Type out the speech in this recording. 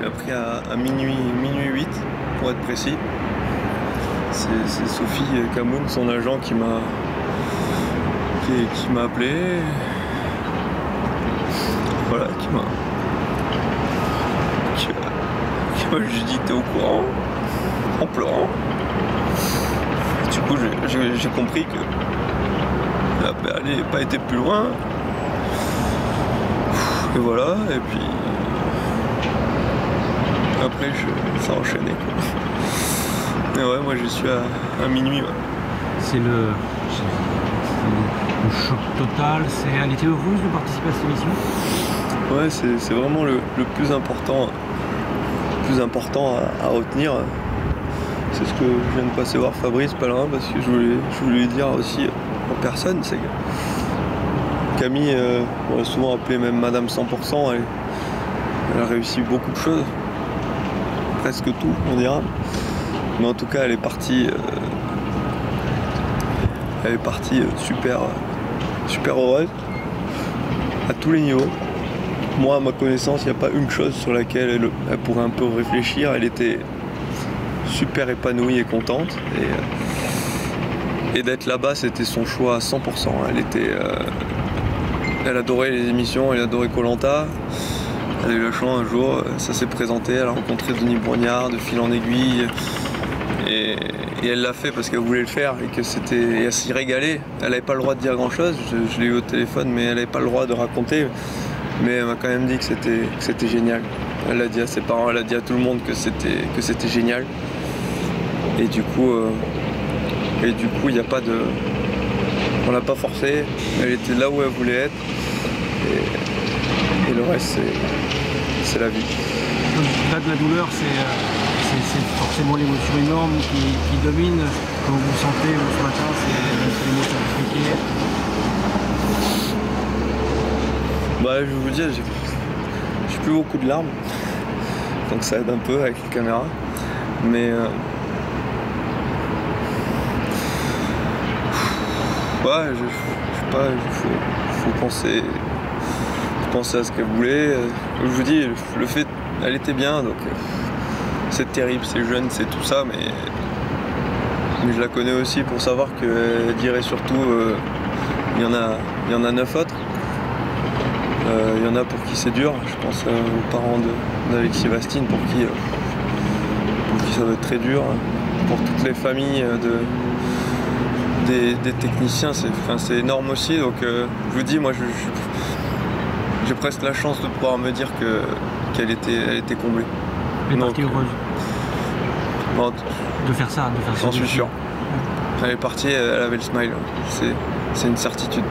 l'a pris à minuit 8 pour être précis. C'est Sophie Camoun, son agent, qui m'a appelé. Voilà, qui m'a juste dit que t'es au courant, en pleurant. Du coup j'ai compris que elle n'avait pas été plus loin. Et voilà, et puis après ça a enchaîné quoi. Mais ouais, moi je suis à minuit. Ouais. C'est le choc total. Elle était heureuse de participer à cette émission? Ouais, c'est vraiment le plus important à retenir. C'est ce que je viens de passer voir Fabrice Pellerin, parce que je voulais lui dire aussi en personne, c'est que Camille, on l'a souvent appelée même Madame 100%, elle a réussi beaucoup de choses, presque tout on dira, mais en tout cas elle est partie super heureuse à tous les niveaux. Moi, à ma connaissance, il n'y a pas une chose sur laquelle elle pourrait un peu réfléchir. Elle était super épanouie et contente. Et d'être là-bas, c'était son choix à 100%. Elle adorait les émissions, elle adorait Koh Lanta. Elle a eu la chance un jour, ça s'est présenté, elle a rencontré Denis Brognard de fil en aiguille. Et elle l'a fait parce qu'elle voulait le faire et elle s'y régalait. Elle n'avait pas le droit de dire grand-chose. Je l'ai eu au téléphone, mais elle n'avait pas le droit de raconter. Mais elle m'a quand même dit que c'était génial. Elle l'a dit à ses parents, elle a dit à tout le monde que c'était génial. Et du coup, il n'y a pas de... On l'a pas forcée, elle était là où elle voulait être. Et le reste, c'est la vie. Au-delà de la douleur, c'est forcément l'émotion énorme qui domine. Quand vous vous sentez ce matin, c'est l'émotion compliquée. Bah, je vais vous dire, j'ai plus beaucoup de larmes, donc ça aide un peu avec les caméras, mais ouais, je sais pas, faut penser à ce qu'elle voulait. Je vous dis, le fait, elle était bien, donc c'est terrible, c'est jeune, c'est tout ça, mais je la connais aussi pour savoir qu'elle dirait surtout, il y en a 9 autres. Il y en a pour qui c'est dur, je pense aux parents d'Alexis Vastine pour qui ça va être très dur, pour toutes les familles des techniciens, c'est énorme aussi, donc je vous dis, moi j'ai presque la chance de pouvoir me dire qu'elle était comblée. Elle est partie heureuse de faire ça, j'en suis sûr. Elle est partie, elle avait le smile, c'est une certitude.